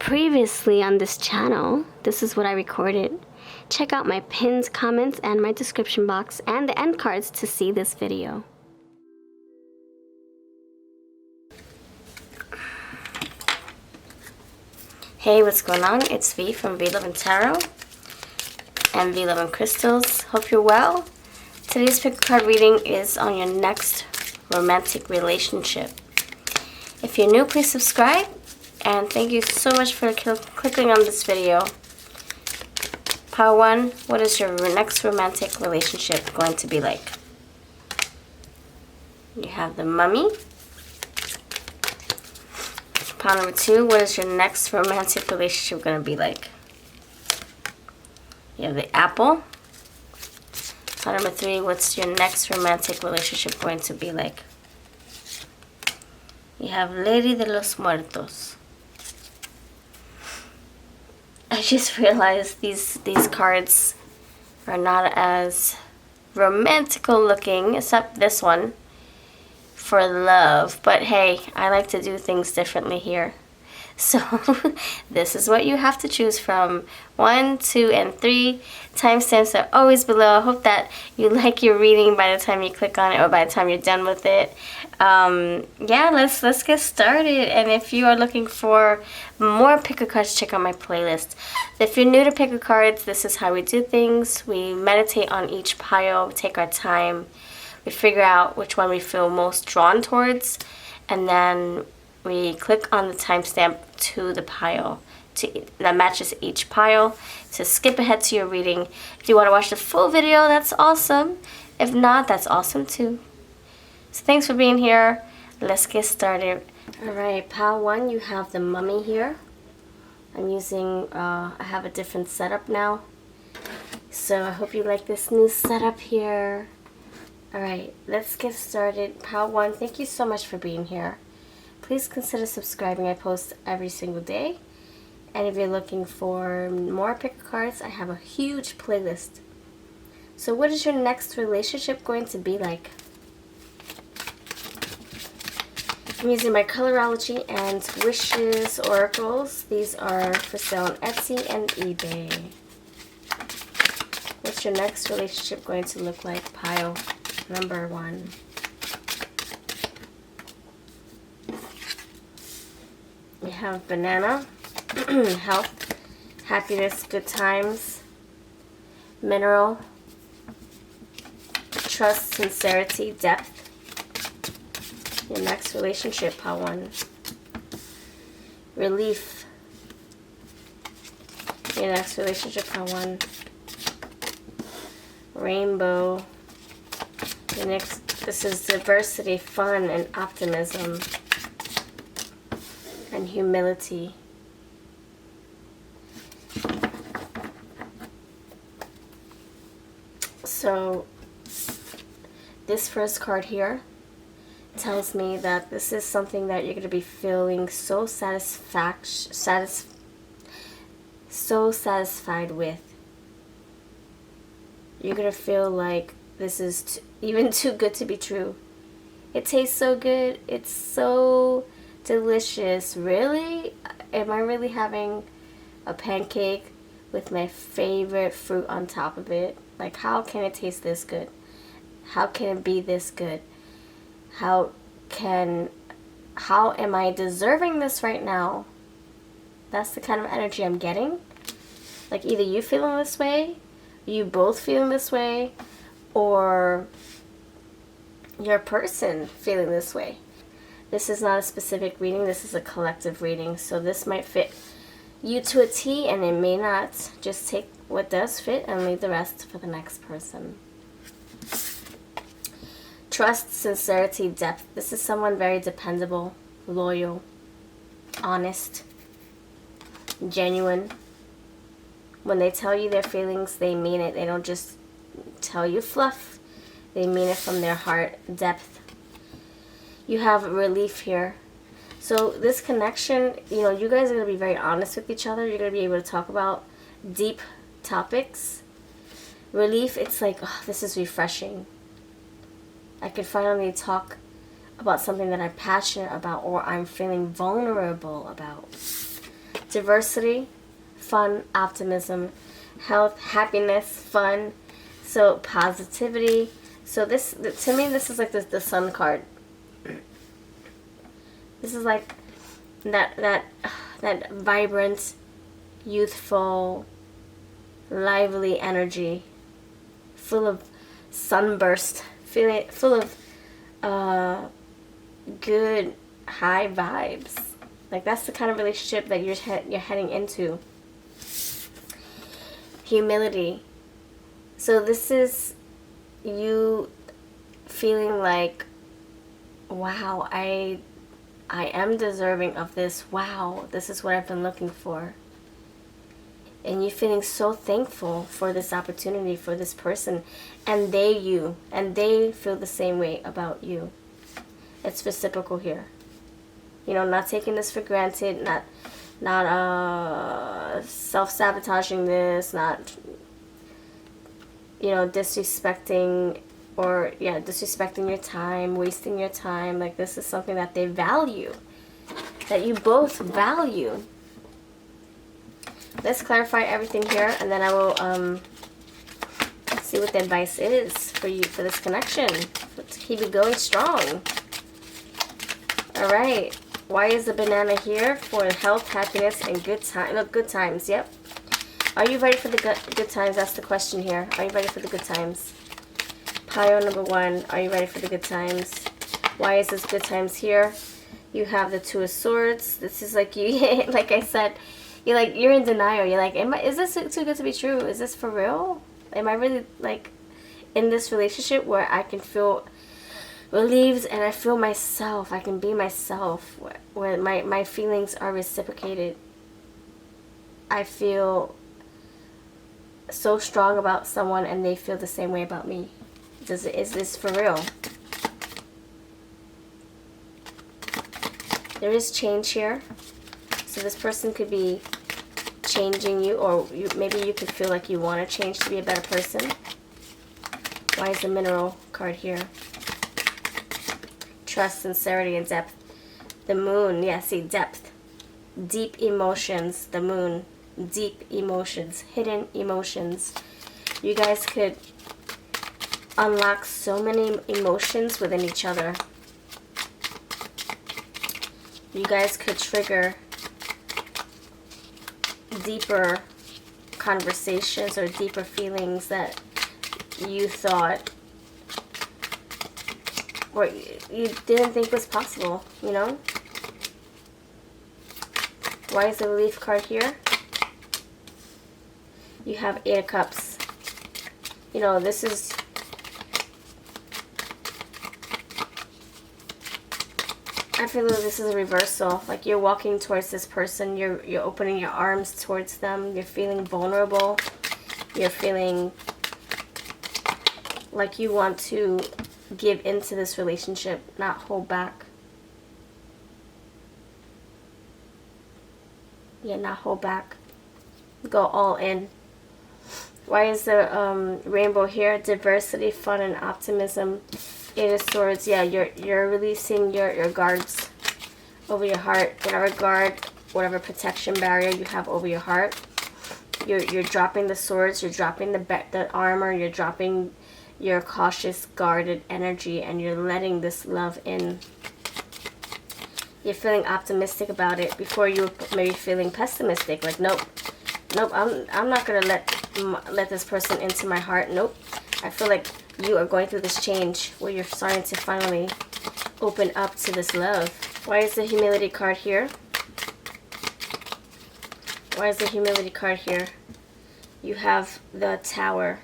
Previously on this channel, this is what I recorded. Check out my pinned comments and my description box and the end cards to see this video. Hey, what's going on? It's V from VLoveCrystals and VLoveCrystals. Hope you're well. Today's pick card reading is on your next romantic relationship. If you're new, please subscribe. And thank you so much for clicking on this video. Pile 1, what is your next romantic relationship going to be like? You have the Mummy. Pile number 2, what is your next romantic relationship going to be like? You have the Apple. Pile number 3, what's your next romantic relationship going to be like? You have Lady de los Muertos. I just realized these cards are not as romantical looking, except this one for love. But hey, I like to do things differently here. So this is what you have to choose from. 1, 2, and 3. Timestamps are always below. I hope that you like your reading by the time you click on it or by the time you're done with it. Yeah, let's get started. And if you are looking for more picker cards, check out my playlist. If you're new to picker cards, this is how we do things. We meditate on each pile, we take our time, we figure out which one we feel most drawn towards, and then we click on the timestamp to the pile that matches each pile to skip ahead to your reading. If you want to watch the full video, that's awesome. If not, that's awesome too. So thanks for being here. Let's get started. Alright, pile 1, you have the Mummy here. I'm using, I have a different setup now. So I hope you like this new setup here. Alright, let's get started. Pile 1, thank you so much for being here. Please consider subscribing. I post every single day. And if you're looking for more picker cards, I have a huge playlist. So what is your next relationship going to be like? I'm using my Colorology and Wishes oracles. These are for sale on Etsy and eBay. What's your next relationship going to look like? Pile number 1. We have Banana, Health, Happiness, Good Times, Mineral, Trust, Sincerity, Depth. Your next relationship, pile 1. Relief. Your next relationship, pile 1. Rainbow. Your next, this is diversity, fun, and optimism. And humility. So this first card here tells me that this is something that you're going to be feeling so satisfied with. You're going to feel like this is even too good to be true. It tastes so good. It's so delicious. Really? Am I really having a pancake with my favorite fruit on top of it? Like, how can it taste this good? How can it be this good? How am I deserving this right now? That's the kind of energy I'm getting. Like, either you feeling this way, you both feeling this way, or your person feeling this way. This is not a specific reading, this is a collective reading. So this might fit you to a T and it may not. Just take what does fit and leave the rest for the next person. Trust, sincerity, depth. This is someone very dependable, loyal, honest, genuine. When they tell you their feelings, they mean it. They don't just tell you fluff. They mean it from their heart. Depth. You have relief here. So this connection, you know, you guys are going to be very honest with each other. You're going to be able to talk about deep topics. Relief, it's like, oh, this is refreshing. I could finally talk about something that I'm passionate about or I'm feeling vulnerable about. Diversity, fun, optimism, health, happiness, fun, so positivity. So this, to me, this is like the sun card. This is like that vibrant, youthful, lively energy, full of sunburst, full of good high vibes. Like that's the kind of relationship that you're heading into. Humility. So this is you feeling like, wow, I am deserving of this. Wow, this is what I've been looking for. And you're feeling so thankful for this opportunity, for this person, and they feel the same way about you. It's reciprocal here. You know, not taking this for granted, not self-sabotaging this, not, you know, disrespecting your time, wasting your time. Like this is something that they value, that you both value. Let's clarify everything here, and then I will see what the advice is for you for this connection. Let's keep it going strong. All right. Why is the banana here? For health, happiness, and good time. Look, good times. Yep. Are you ready for the good times? That's the question here. Are you ready for the good times? Pile number 1. Are you ready for the good times? Why is this good times here? You have the Two of Swords. This is like you, like I said, you're in denial. You're like, is this too good to be true? Is this for real? Am I really like in this relationship where I can feel relieved and I feel myself? I can be myself, where my feelings are reciprocated. I feel so strong about someone and they feel the same way about me. Is this for real? There is change here. So this person could be changing you, or maybe you could feel like you want to change to be a better person. Why is the mineral card here? Trust, sincerity, and depth. The moon, yeah, see, depth. Deep emotions, the moon. Deep emotions, hidden emotions. You guys could unlock so many emotions within each other. You guys could trigger deeper conversations or deeper feelings that you thought, or you didn't think was possible, you know? Why is the relief card here? You have 8 of Cups. You know, this is, I feel like this is a reversal. Like you're walking towards this person, you're opening your arms towards them, you're feeling vulnerable, you're feeling like you want to give into this relationship, not hold back. Yeah, not hold back. Go all in. Why is the rainbow here? Diversity, fun, and optimism. 8 of Swords. Yeah, you're releasing your guards over your heart. Whatever guard, whatever protection barrier you have over your heart. You're dropping the swords. You're dropping the armor. You're dropping your cautious, guarded energy, and you're letting this love in. You're feeling optimistic about it before you were maybe feeling pessimistic. Like, nope, I'm not gonna let this person into my heart. Nope. I feel like you are going through this change where you're starting to finally open up to this love. Why is the humility card here? Why is the humility card here? You have the Tower.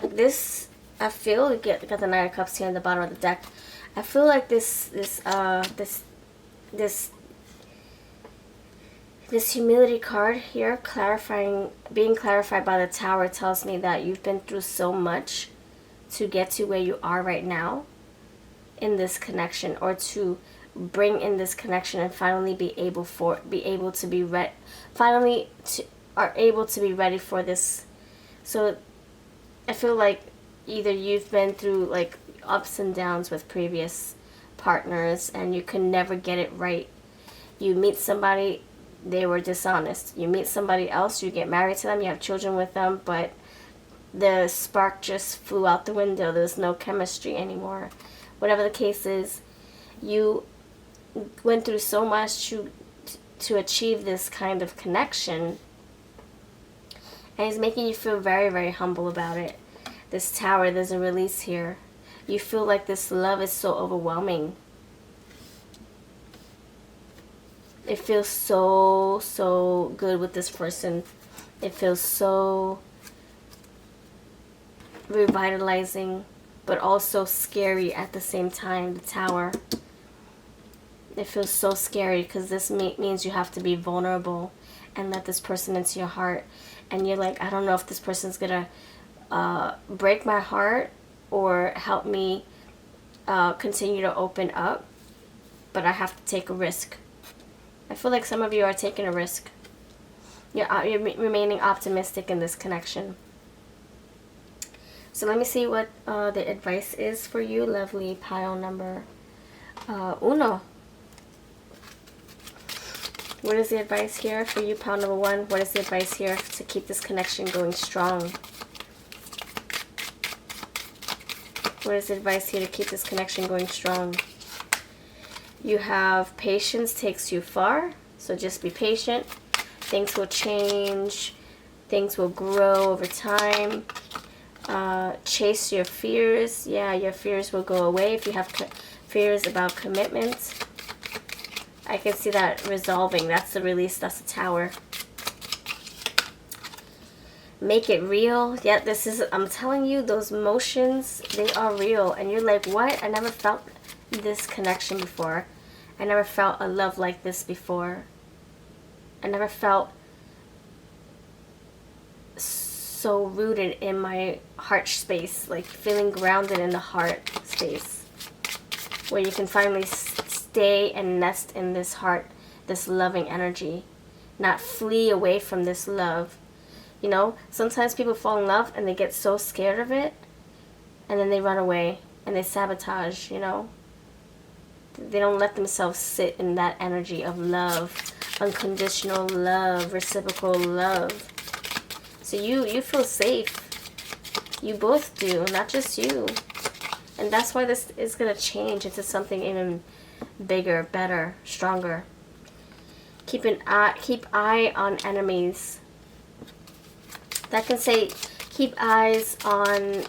This, I feel, got the Knight of Cups here in the bottom of the deck. I feel like this humility card here, being clarified by the Tower, tells me that you've been through so much to get to where you are right now in this connection, or to bring in this connection and finally be able to be ready for this. So I feel like either you've been through like ups and downs with previous partners and you can never get it right. You meet somebody, they were dishonest. You meet somebody else, you get married to them, you have children with them, but the spark just flew out the window. There's no chemistry anymore. Whatever the case is, you went through so much to achieve this kind of connection, and he's making you feel very, very humble about it. This Tower, there's a release here. You feel like this love is so overwhelming. It feels so good with this person. It feels so revitalizing, but also scary at the same time. The Tower. It feels so scary because this means you have to be vulnerable and let this person into your heart. And you're like, I don't know if this person's gonna break my heart or help me continue to open up, but I have to take a risk. I feel like some of you are taking a risk. You're remaining optimistic in this connection. So let me see what the advice is for you, lovely pile number uno. What is the advice here for you, pile number one? What is the advice here to keep this connection going strong? What is the advice here to keep this connection going strong? You have patience takes you far, so just be patient. Things will change. Things will grow over time. Chase your fears. Yeah, your fears will go away if you have fears about commitment. I can see that resolving. That's the release. That's the Tower. Make it real. Yeah, this is, I'm telling you, those emotions, they are real. And you're like, what? I never felt this connection before. I never felt a love like this before. I never felt so rooted in my heart space, like feeling grounded in the heart space, where you can finally stay and nest in this heart, this loving energy, not flee away from this love. You know, sometimes people fall in love and they get so scared of it, and then they run away and they sabotage, you know. They don't let themselves sit in that energy of love, unconditional love, reciprocal love. So you feel safe. You both do, not just you. And that's why this is going to change into something even bigger, better, stronger. Keep eye on enemies. That can say keep eyes on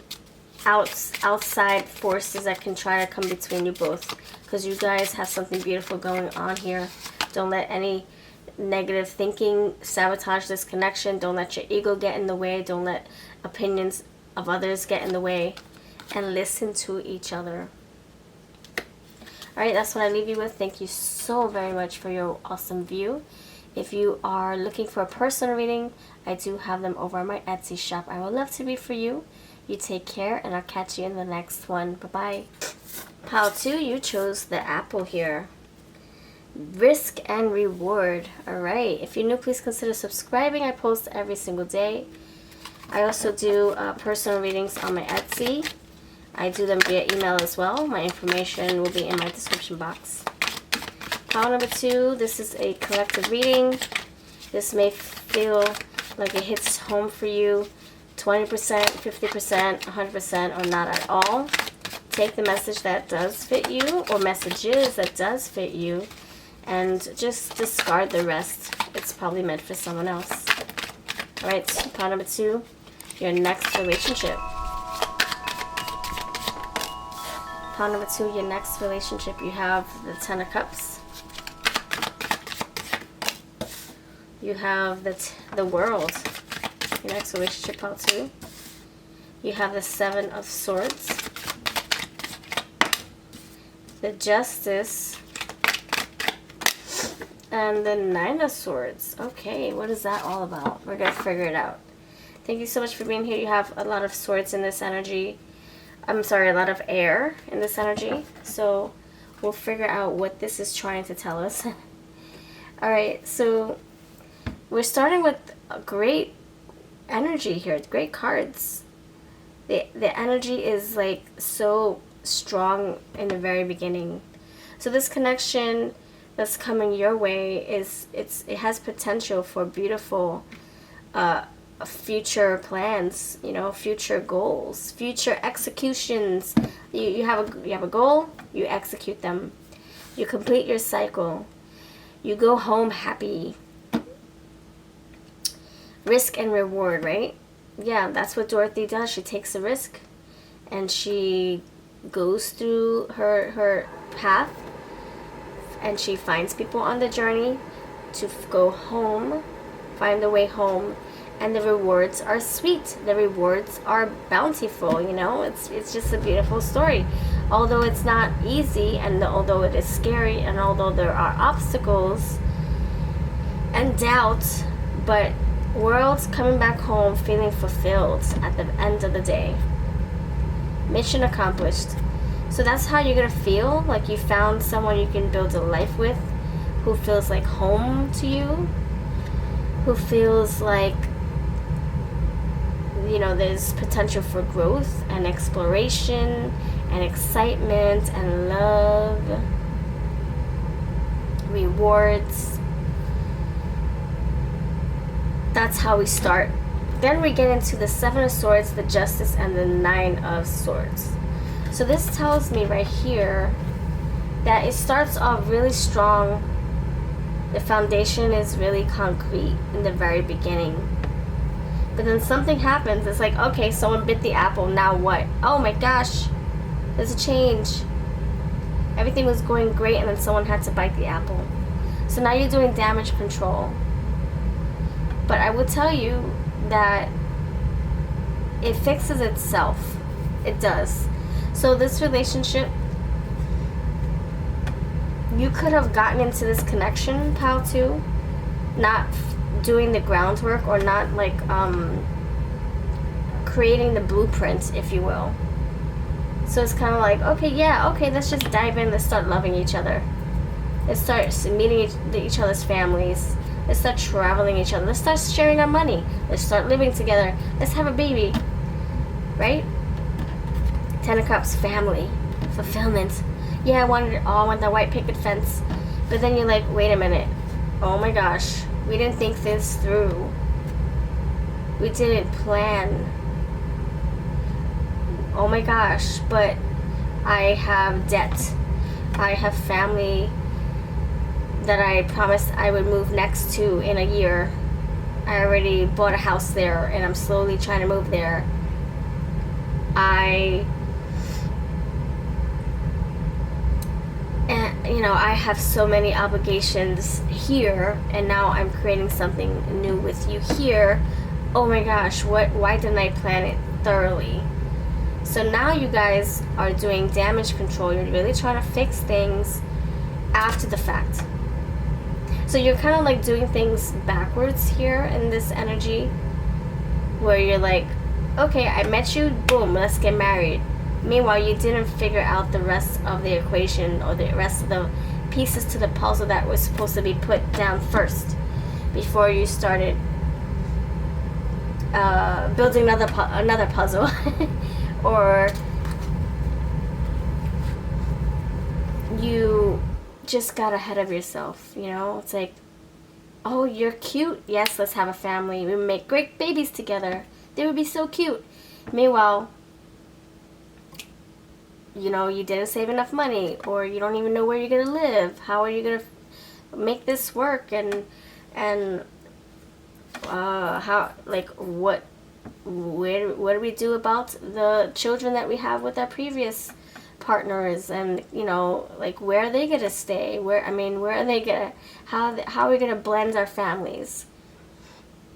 outside forces that can try to come between you both, because you guys have something beautiful going on here. Don't let any negative thinking sabotage this connection. Don't let your ego get in the way. Don't let opinions of others get in the way, and listen to each other. Alright, that's what I leave you with. Thank you so very much for your awesome view. If you are looking for a personal reading, I do have them over on my Etsy shop. I would love to read for you. You take care, and I'll catch you in the next one. Bye-bye. Pile 2, you chose the apple here. Risk and reward. Alright, if you're new, please consider subscribing. I post every single day. I also do personal readings on my Etsy. I do them via email as well. My information will be in my description box. Pile number 2, this is a collective reading. This may feel like it hits home for you. 20%, 50%, 100%, or not at all. Take the message that does fit you, or messages that does fit you, and just discard the rest. It's probably meant for someone else. Alright, pile number 2, your next relationship. Pile number 2, your next relationship. You have the Ten of Cups. You have the World. Your next relationship, pile 2. You have the Seven of Swords. The Justice. And the Nine of Swords. Okay, what is that all about? We're going to figure it out. Thank you so much for being here. You have a lot of swords in this energy. I'm sorry, a lot of air in this energy. So we'll figure out what this is trying to tell us. Alright, so we're starting with a great energy here. Great cards. The energy is like so strong in the very beginning. So this connection that's coming your way it has potential for beautiful future plans, you know, future goals, future executions. You have a goal, you execute them. You complete your cycle. You go home happy. Risk and reward, right? Yeah, that's what Dorothy does. She takes a risk and she goes through her path, and she finds people on the journey to go home, find the way home, and the rewards are sweet. The rewards are bountiful, you know? It's just a beautiful story. Although it's not easy, and although it is scary, and although there are obstacles and doubt, but world's coming back home feeling fulfilled at the end of the day. Mission accomplished. So that's how you're gonna feel, like you found someone you can build a life with, who feels like home to you, who feels like, you know, there's potential for growth and exploration and excitement and love, rewards. That's how we start. Then we get into the Seven of Swords, the Justice, and the Nine of Swords. So this tells me right here that it starts off really strong. The foundation is really concrete in the very beginning. But then something happens. It's like, okay, someone bit the apple, now what? Oh my gosh, there's a change. Everything was going great, and then someone had to bite the apple. So now you're doing damage control. But I will tell you that it fixes itself. It does. So this relationship, you could have gotten into this connection, pal, too, not doing the groundwork, or not like creating the blueprint, if you will. So it's kind of like, okay, yeah, okay, let's just dive in. Let's start loving each other. Let's start meeting each other's families. Let's start traveling each other. Let's start sharing our money. Let's start living together. Let's have a baby. Right? Ten of Cups, family, fulfillment. Yeah, I wanted it all. I want that white picket fence. But then you're like, wait a minute. Oh my gosh. We didn't think this through. We didn't plan. Oh my gosh. But I have debt. I have family that I promised I would move next to in a year. I already bought a house there, and I'm slowly trying to move there. I have so many obligations here, and now I'm creating something new with you here. Oh my gosh, why didn't I plan it thoroughly? So now you guys are doing damage control. You're really trying to fix things after the fact. So you're kind of like doing things backwards here in this energy, where you're like, okay, I met you, boom, let's get married. Meanwhile, you didn't figure out the rest of the equation, or the rest of the pieces to the puzzle that was supposed to be put down first before you started building another puzzle. Or you just got ahead of yourself, you know? It's like, oh, you're cute. Yes, let's have a family. We make great babies together. They would be so cute. Meanwhile, you know, you didn't save enough money, or you don't even know where you're going to live. How are you going to make this work? And how, like, what do we do about the children that we have with our previous partners? And, you know, like, where are they going to stay? Where are they going to, how are we going to blend our families?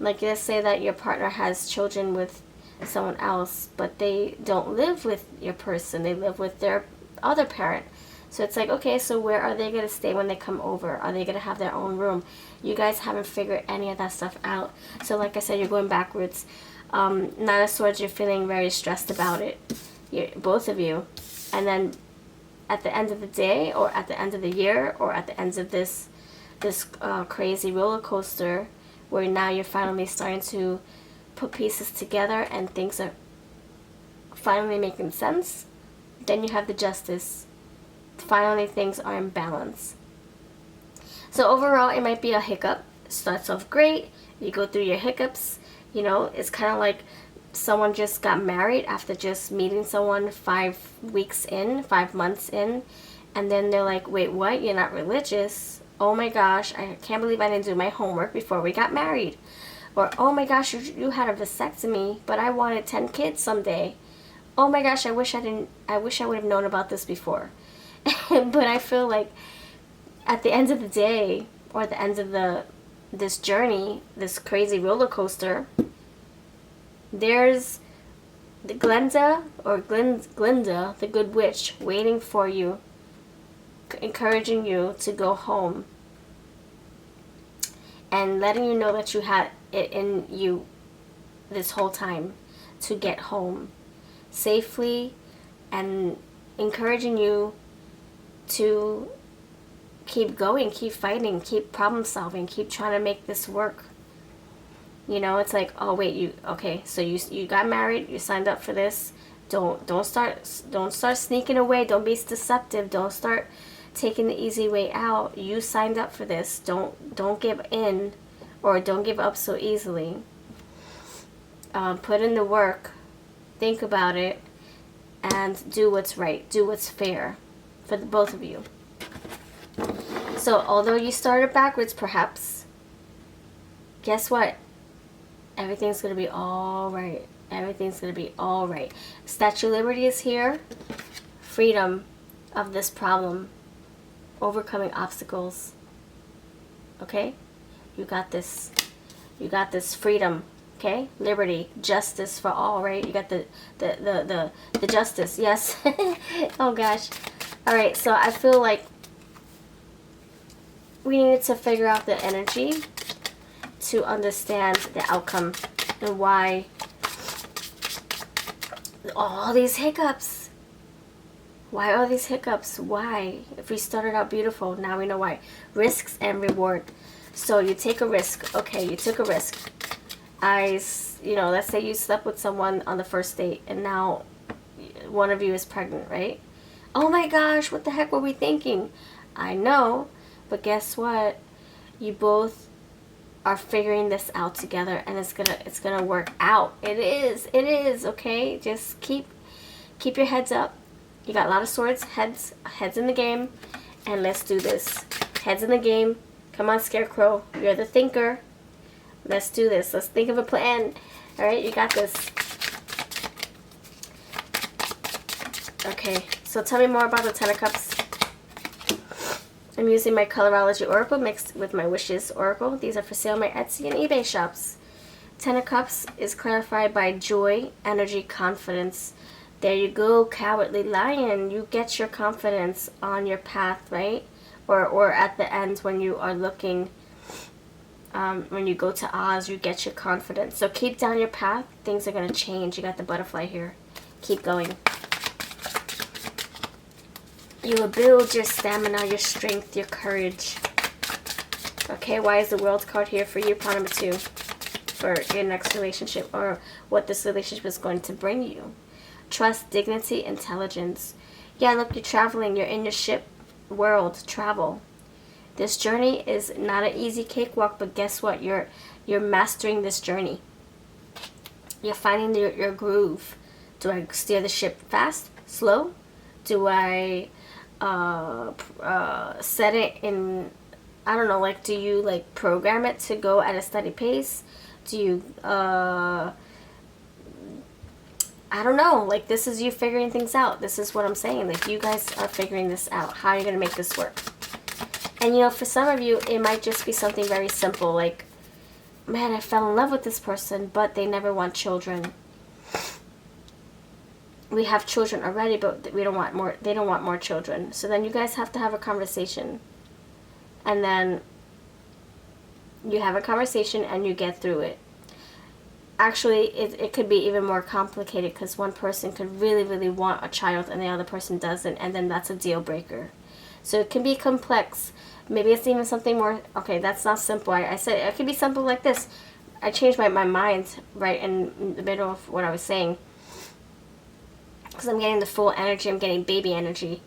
Like, let's say that your partner has children with someone else, but they don't live with your person. They live with their other parent. So it's like, okay, so where are they going to stay when they come over? Are they going to have their own room? You guys haven't figured any of that stuff out. So like I said, you're going backwards. Nine of Swords, you're feeling very stressed about it, both of you. And then at the end of the day, or at the end of the year, or at the end of this crazy roller coaster, where now you're finally starting to put pieces together and things are finally making sense, then you have the Justice. Finally, things are in balance. So overall, it might be a hiccup. It starts off great. You go through your hiccups. You know, it's kind of like someone just got married after just meeting someone 5 weeks in, 5 months in. And then they're like, wait, what? You're not religious? Oh my gosh, I can't believe I didn't do my homework before we got married. Or, oh my gosh, you had a vasectomy, but I wanted 10 kids someday. Oh my gosh, I wish I would have known about this before. But I feel like at the end of the day, or the end of this journey, this crazy roller coaster, there's the Glinda, the good witch, waiting for you, encouraging you to go home, and letting you know that you had it in you this whole time to get home safely, and encouraging you to keep going, keep fighting, keep problem solving, keep trying to make this work. You know, it's like, oh wait, so you got married, you signed up for this. Don't start sneaking away. Don't be deceptive. Don't start taking the easy way out. You signed up for this. Don't give in, or don't give up so easily. Put in the work, think about it, and do what's right. Do what's fair for the both of you. So although you started backwards, perhaps, guess what? Everything's going to be all right. Everything's going to be all right. Statue of Liberty is here. Freedom of this problem. Overcoming obstacles. Okay? You got this. You got this freedom. Okay? Liberty. Justice for all, right? You got the justice. Yes. Oh gosh. Alright, so I feel like we needed to figure out the energy to understand the outcome and why all these hiccups. Why all these hiccups? Why? If we started out beautiful, now we know why. Risks and reward. So you take a risk. Okay, you took a risk. Let's say you slept with someone on the first date and now one of you is pregnant, right? Oh my gosh, what the heck were we thinking? I know, but guess what? You both are figuring this out together, and it's gonna work out. It is, okay? Just keep your heads up. You got a lot of swords, heads in the game, and let's do this. Heads in the game. Come on, Scarecrow. You're the thinker. Let's do this. Let's think of a plan. Alright, you got this. Okay, so tell me more about the Ten of Cups. I'm using my Colorology Oracle mixed with my Wishes Oracle. These are for sale on my Etsy and eBay shops. Ten of Cups is clarified by joy, energy, confidence. There you go, cowardly lion. You get your confidence on your path, right? Or at the end when you are looking, when you go to Oz, you get your confidence. So keep down your path. Things are going to change. You got the butterfly here. Keep going. You will build your stamina, your strength, your courage. Okay, why is the World card here for you? Part number 2. For your next relationship, or what this relationship is going to bring you. Trust, dignity, intelligence. Yeah, look, you're traveling. You're in your ship world. Travel. This journey is not an easy cakewalk, but guess what? You're mastering this journey. You're finding your groove. Do I steer the ship fast? Slow? Do I set it in, I don't know, like, do you like program it to go at a steady pace? Do you I don't know, like, this is you figuring things out. This is what I'm saying, like, you guys are figuring this out. How are you gonna make this work? And for some of you, it might just be something very simple, like, man, I fell in love with this person, but they never want children. We have children already, but we don't want more. They don't want more children. So then you guys have to have a conversation, and then you have a conversation and you get through it. Actually, it could be even more complicated, because one person could really, really want a child and the other person doesn't, and then that's a deal breaker. So it can be complex. Maybe it's even something more. Okay, that's not simple. I said it could be simple like this. I changed my mind right in the middle of what I was saying, because I'm getting the full energy. I'm getting baby energy.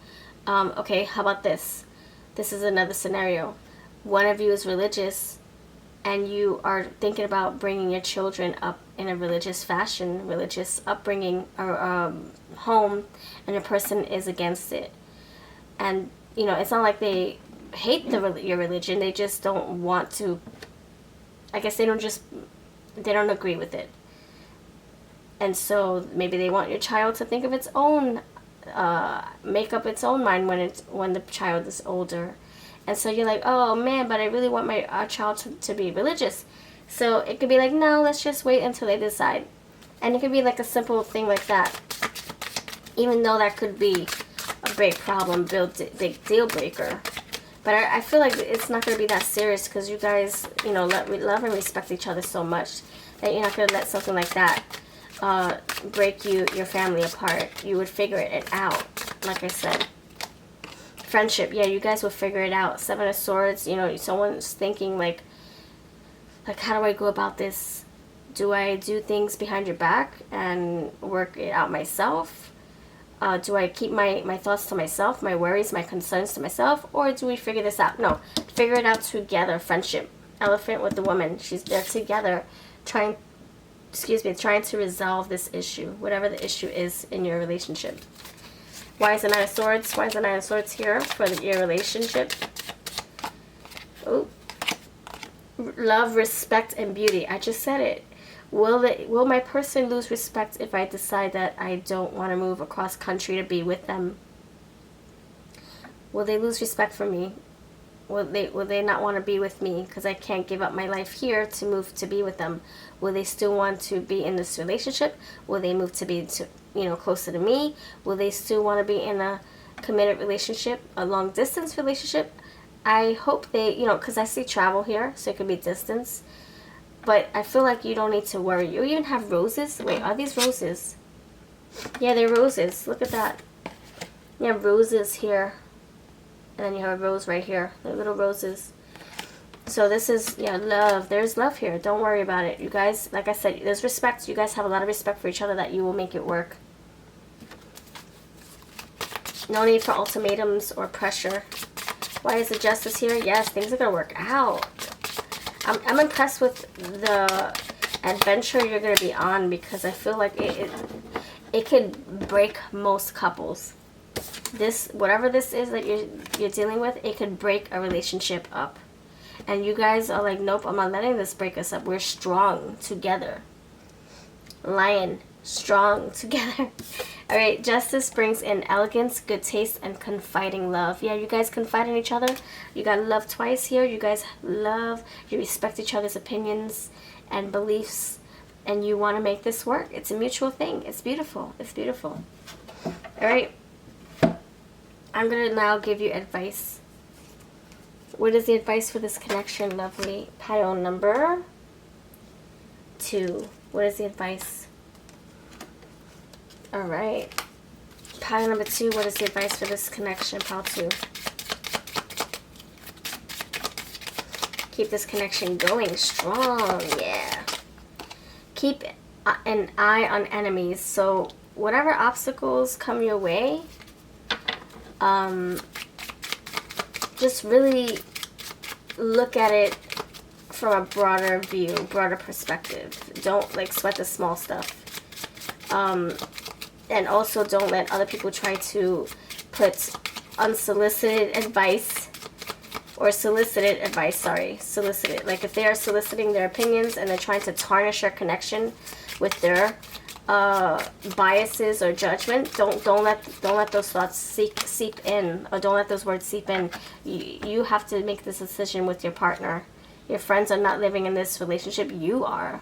Okay, how about this? This is another scenario. one of you is religious and you are thinking about bringing your children up in a religious fashion, religious upbringing or home, and a person is against it. And, you know, it's not like they hate your religion, they just don't want to, I guess they don't agree with it. And so maybe they want your child to think of its own, make up its own mind when the child is older. And so you're like, oh man, but I really want our child to be religious. So it could be like, no, let's just wait until they decide. And it could be like a simple thing like that. Even though that could be a big problem, big deal breaker. But I feel like it's not going to be that serious because you guys, you know, love and respect each other so much that you're not going to let something like that break your family apart. You would figure it out, like I said. Friendship, yeah, you guys will figure it out. Seven of Swords, you know, someone's thinking like how do I go about this? Do I do things behind your back and work it out myself? Do I keep my thoughts to myself, my worries, my concerns to myself, or do we figure this out? No, figure it out together. Friendship. Elephant with the woman. They're together trying to resolve this issue, whatever the issue is in your relationship. Why is the Nine of Swords? Why is the Nine of Swords here for your relationship? Oh, love, respect, and beauty. I just said it. Will my person lose respect if I decide that I don't want to move across country to be with them? Will they lose respect for me? Will they not want to be with me because I can't give up my life here to move to be with them? Will they still want to be in this relationship? Will they move to be closer to me? Will they still want to be in a committed relationship, a long distance relationship? I hope they, because I see travel here, so it could be distance. But I feel like you don't need to worry. You even have roses. Wait, are these roses? Yeah, they're roses. Look at that. You have roses here. And then you have a rose right here. They're little roses. So this is, love. There's love here. Don't worry about it. You guys, like I said, there's respect. You guys have a lot of respect for each other that you will make it work. No need for ultimatums or pressure. Why is the Justice here? Yes, things are going to work out. I'm impressed with the adventure you're going to be on because I feel like it could break most couples. Whatever this is that you're dealing with, it could break a relationship up. And you guys are like, nope, I'm not letting this break us up. We're strong together. Lion, strong together. All right, Justice brings in elegance, good taste, and confiding love. Yeah, you guys confide in each other. You got love twice here. You guys love, you respect each other's opinions and beliefs, and you want to make this work. It's a mutual thing. It's beautiful. It's beautiful. All right. I'm going to now give you advice. What is the advice for this connection, lovely? Pile number 2. What is the advice? All right. Pile number 2, what is the advice for this connection, pile 2? Keep this connection going strong, yeah. Keep an eye on enemies. So whatever obstacles come your way, just really look at it from a broader view, broader perspective. Don't sweat the small stuff. And also don't let other people try to put unsolicited advice or solicited advice, solicited. Like if they are soliciting their opinions and they're trying to tarnish your connection with their biases or judgment, don't let those thoughts seep in, or don't let those words seep in. You have to make this decision with your partner. Your friends are not living in this relationship. You are.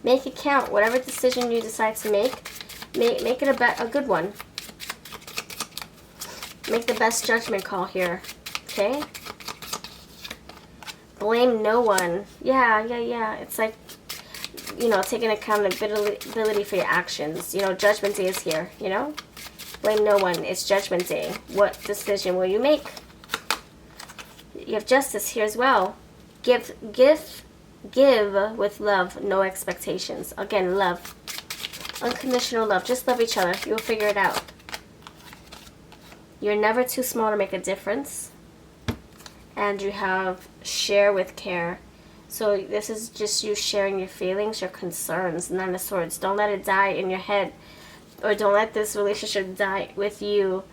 Make it count. Whatever decision you decide to make it a good one. Make the best judgment call here. Okay? Blame no one. Yeah. It's like, taking accountability for your actions. Judgment day is here, Blame no one. It's judgment day. What decision will you make? You have Justice here as well. Give with love, no expectations. Again, love. Unconditional love. Just love each other. You'll figure it out. You're never too small to make a difference. And you have share with care. So this is just you sharing your feelings, your concerns. Nine of Swords. Don't let it die in your head, or don't let this relationship die with you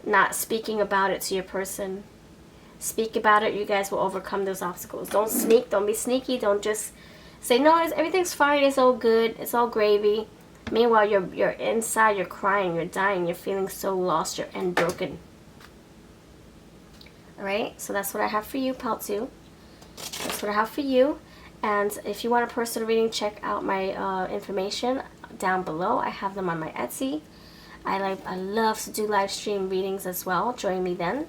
not speaking about it to your person. Speak about it. You guys will overcome those obstacles. Don't sneak. Don't be sneaky. Don't just say, no, everything's fine. It's all good. It's all gravy. Meanwhile, you're inside. You're crying. You're dying. You're feeling so lost. And broken. Alright? So that's what I have for you, Part 2. That's what I have for you. And if you want a personal reading, check out my information down below. I have them on my Etsy. I love to do live stream readings as well. Join me then.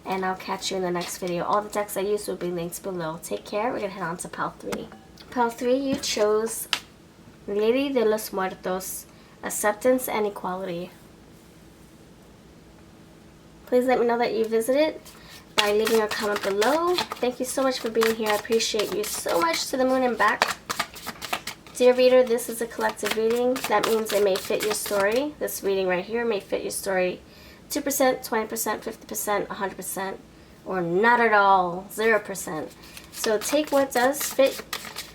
And I'll catch you in the next video. All the decks I use will be linked below. Take care. We're going to head on to Pile 3. Pile 3, you chose Lady de los Muertos, Acceptance and Equality. Please let me know that you visited by leaving a comment below. Thank you so much for being here. I appreciate you so much. To the moon and back. Dear reader, this is a collective reading. That means it may fit your story. This reading right here may fit your story 2%, 20%, 50%, 100%, or not at all, 0%. So take what does fit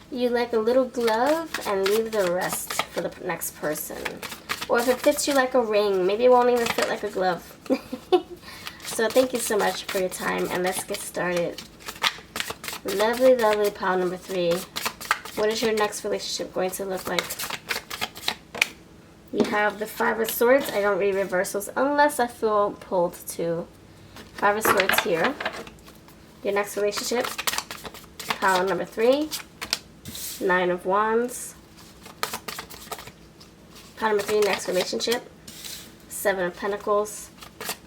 you like a little glove and leave the rest for the next person. Or if it fits you like a ring, maybe it won't even fit like a glove. So thank you so much for your time, and let's get started. Lovely, lovely pile number 3. What is your next relationship going to look like? You have the 5 of Swords. I don't read reversals unless I feel pulled to. 5 of Swords here. Your next relationship. Pile number 3. 9 of Wands. Pile number 3, next relationship. 7 of Pentacles.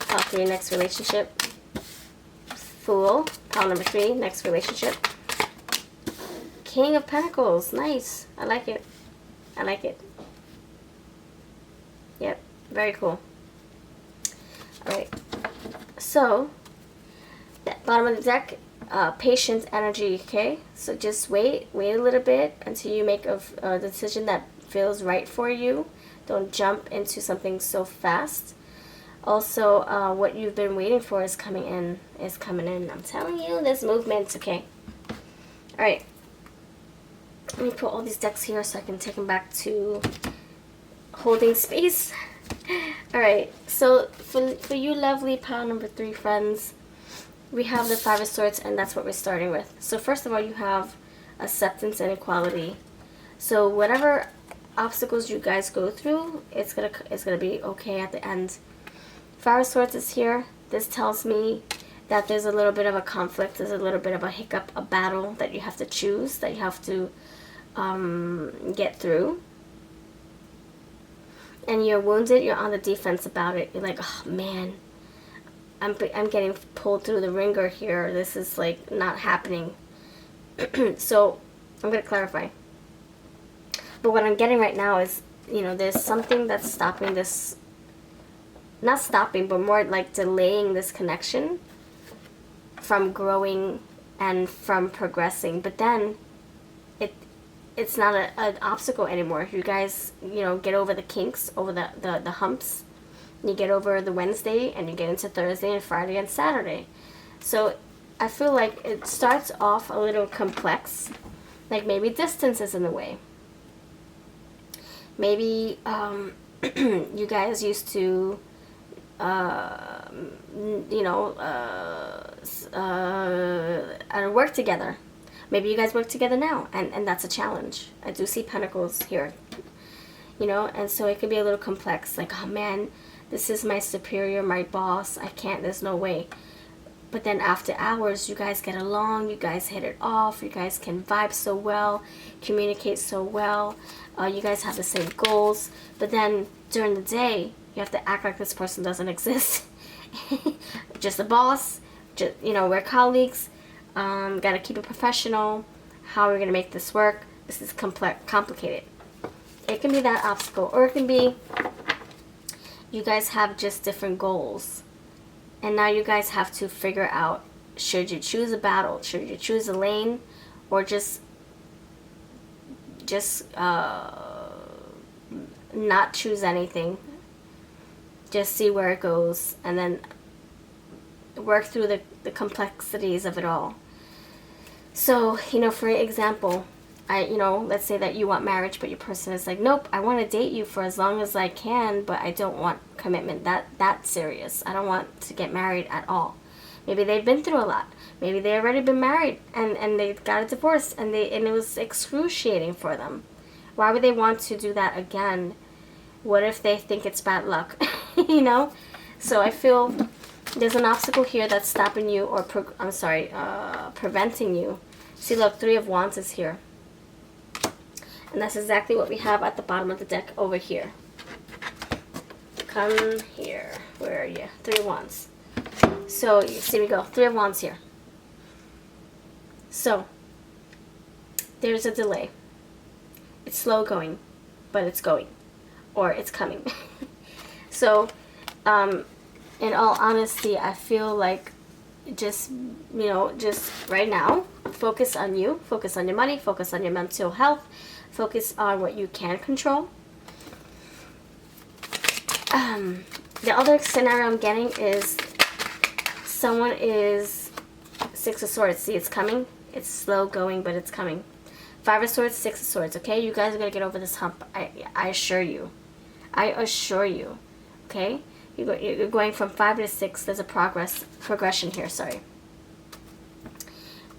Pile 3, next relationship. Fool. Pile number 3, next relationship. King of Pentacles. Nice. I like it. I like it. Yep. Very cool. Alright. So, bottom of the deck, patience energy, okay? So just wait a little bit until you make a decision that feels right for you. Don't jump into something so fast. Also, what you've been waiting for is coming in. I'm telling you, there's movement, okay? Alright. Let me put all these decks here so I can take them back to holding space. Alright, so for you lovely pile number 3 friends, we have the 5 of Swords, and that's what we're starting with. So first of all, you have acceptance and equality. So whatever obstacles you guys go through, it's gonna be okay at the end. 5 of Swords is here. This tells me that there's a little bit of a conflict, there's a little bit of a hiccup, a battle that you have to choose, that you have to get through. And you're wounded, you're on the defense about it. You're like, oh man, I'm getting pulled through the ringer here. This is like not happening. So I'm going to clarify. But what I'm getting right now is, you know, there's something that's stopping this, not stopping, but more like delaying this connection from growing and from progressing. But then it's not an obstacle anymore. You guys, you know, get over the kinks, over the humps. You get over the Wednesday, and you get into Thursday and Friday and Saturday. So I feel like it starts off a little complex. Like maybe distance is in the way. Maybe you guys used to, you know, work together. Maybe you guys work together now, and that's a challenge. I do see Pentacles here, you know, and so it can be a little complex. Like, oh man, this is my superior, my boss. I can't, there's no way. But then after hours, you guys get along, you guys hit it off, you guys can vibe so well, communicate so well, you guys have the same goals. But then during the day, you have to act like this person doesn't exist. Just a boss, just, you know, we're colleagues. Gotta keep it professional. How are we gonna make this work? This is complicated. It can be that obstacle, or it can be you guys have just different goals, and now you guys have to figure out, should you choose a battle, should you choose a lane, or just not choose anything. Just see where it goes, and then work through the complexities of it all. So, you know, for example, let's say that you want marriage, but your person is like, nope, I want to date you for as long as I can, but I don't want commitment that serious. I don't want to get married at all. Maybe they've been through a lot. Maybe they already been married and they got a divorce and it was excruciating for them. Why would they want to do that again? What if they think it's bad luck? You know? So I feel there's an obstacle here that's stopping you, or preventing you. See, look, 3 of Wands is here. And that's exactly what we have at the bottom of the deck over here. Come here. Where are you? 3 of Wands. So, you see, we go. 3 of Wands here. So, there's a delay. It's slow going, but it's going. Or it's coming. So, in all honesty, I feel like just right now, focus on you. Focus on your money. Focus on your mental health. Focus on what you can control. The other scenario I'm getting is someone is 6 of Swords. See, it's coming. It's slow going, but it's coming. 5 of Swords, 6 of Swords. Okay, you guys are gonna get over this hump. I assure you. I assure you. Okay, you're going from 5 to 6. There's a progression here. Sorry.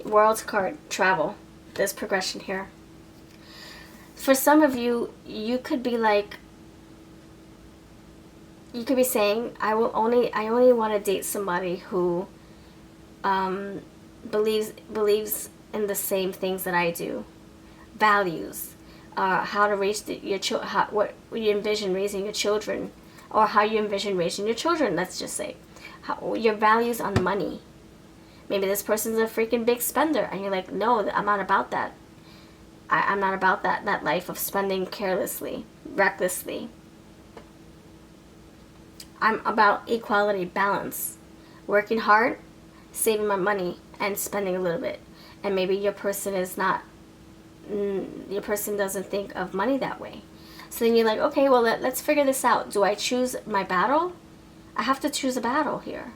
World card, travel. There's progression here. For some of you, you could be like, you could be saying, I only want to date somebody who believes in the same things that I do, values, how to raise what you envision raising your children, or how you envision raising your children. Let's just say, your values on money. Maybe this person's a freaking big spender, and you're like, no, I'm not about that. I'm not about that life of spending carelessly, recklessly. I'm about equality, balance, working hard, saving my money, and spending a little bit. And maybe your person doesn't think of money that way. So then you're like, okay, well, let's figure this out. Do I choose my battle? I have to choose a battle here.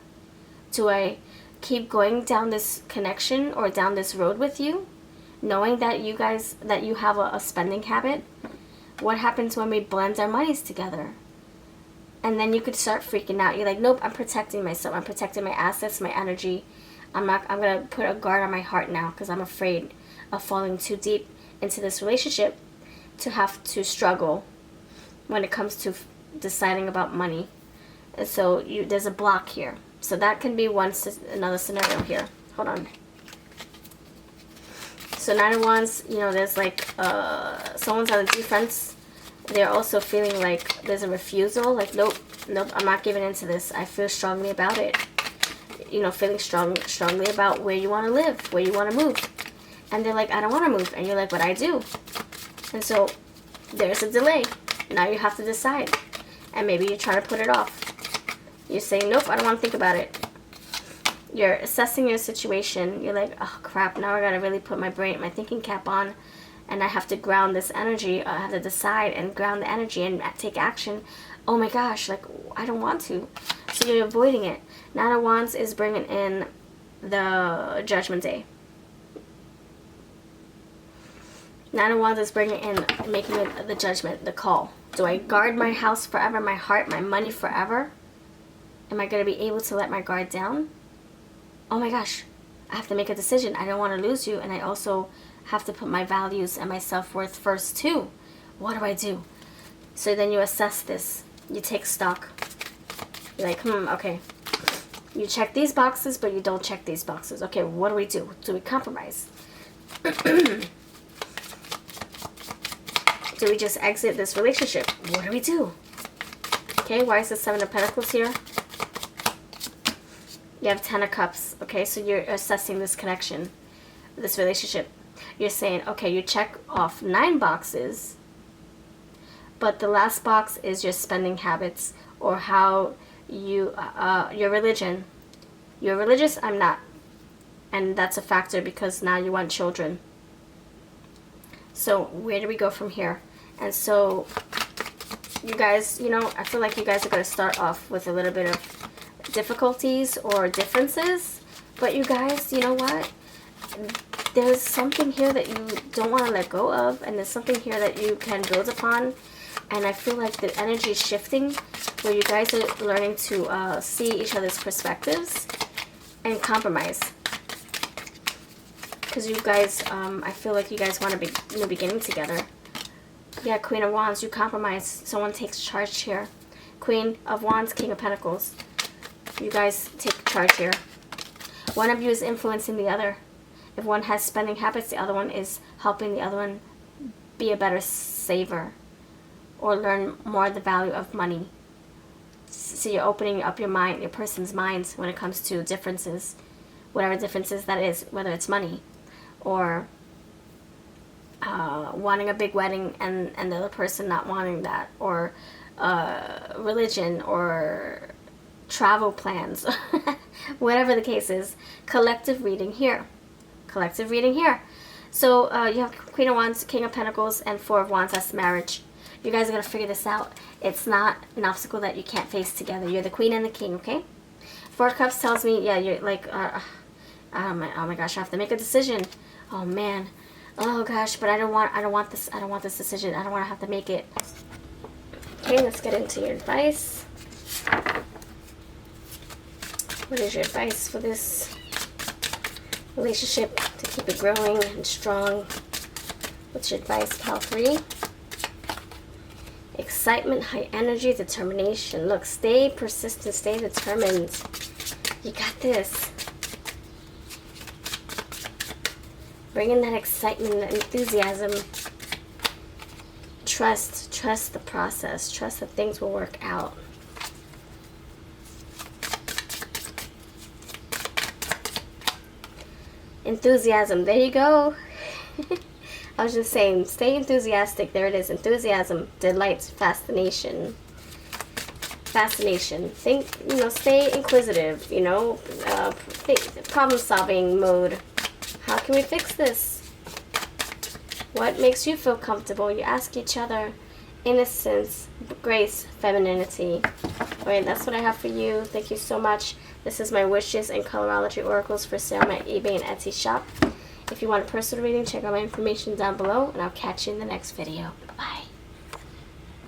Do I keep going down this connection or down this road with you, knowing that you have a spending habit? What happens when we blend our monies together? And then you could start freaking out. You're like, nope, I'm protecting myself. I'm protecting my assets, my energy. I'm going to put a guard on my heart now because I'm afraid of falling too deep into this relationship to have to struggle when it comes to deciding about money. And so there's a block here. So that can be another scenario here. Hold on. So 9 of Wands, there's like someone's on the defense. They're also feeling like there's a refusal, like, nope, I'm not giving into this. I feel strongly about it. Feeling strongly about where you want to live, where you want to move. And they're like, I don't want to move. And you're like, but I do. And so there's a delay. Now you have to decide. And maybe you try to put it off. You're saying, nope, I don't want to think about it. You're assessing your situation. You're like, oh, crap, now I got to really put my thinking cap on. And I have to ground this energy. I have to decide and ground the energy and take action. Oh my gosh, like, I don't want to. So you're avoiding it. 9 of Wands is bringing in the Judgment Day. 9 of Wands is bringing in, making it the judgment, the call. Do I guard my house forever, my heart, my money forever? Am I going to be able to let my guard down? Oh my gosh, I have to make a decision. I don't want to lose you, and I also have to put my values and my self-worth first too. What do I do? So then you assess this. You take stock. You're like, okay. You check these boxes, but you don't check these boxes. Okay, what do we do? Do we compromise? Do we just exit this relationship? What do we do? Okay, why is the 7 of Pentacles here? You have 10 of Cups. Okay, so you're assessing this connection, this relationship. You're saying, okay, you check off 9 boxes, but the last box is your spending habits or how you, your religion. You're religious, I'm not. And that's a factor because now you want children. So where do we go from here? And so you guys, I feel like you guys are going to start off with a little bit of difficulties or differences. But you guys, you know what? there's something here that you don't want to let go of, and there's something here that you can build upon. And I feel like the energy is shifting, where you guys are learning to see each other's perspectives and compromise. Because you guys, I feel like you guys want a new beginning together. Yeah, Queen of Wands, you compromise. Someone takes charge here. Queen of Wands, King of Pentacles. You guys take charge here. One of you is influencing the other. If one has spending habits, the other one is helping the other one be a better saver or learn more of the value of money. So you're opening up your mind, your person's minds when it comes to differences, whatever differences that is, whether it's money or wanting a big wedding and the other person not wanting that, or religion or travel plans, whatever the case is. Collective reading here. Collective reading here. So you have Queen of Wands, King of Pentacles, and Four of Wands. That's marriage. You guys are going to figure this out. It's not an obstacle that you can't face together. You're the Queen and the King, okay? Four of Cups tells me, yeah, you're like, oh my gosh, I have to make a decision. Oh man. Oh gosh, but I don't want this decision. I don't want to have to make it. Okay, let's get into your advice. What is your advice for this relationship to keep it growing and strong? What's your advice, pal 3? Excitement, high energy, determination. Look, stay persistent, stay determined. You got this. Bring in that excitement, that enthusiasm. Trust the process. Trust that things will work out. Enthusiasm. There you go. I was just saying, stay enthusiastic. There it is. Enthusiasm, delight, fascination. Fascination. Think, stay inquisitive, problem-solving mode. How can we fix this? What makes you feel comfortable? You ask each other. Innocence, grace, femininity. All right, that's what I have for you. Thank you so much. This is my wishes and colorology oracles for sale on my eBay and Etsy shop. If you want a personal reading, check out my information down below, and I'll catch you in the next video.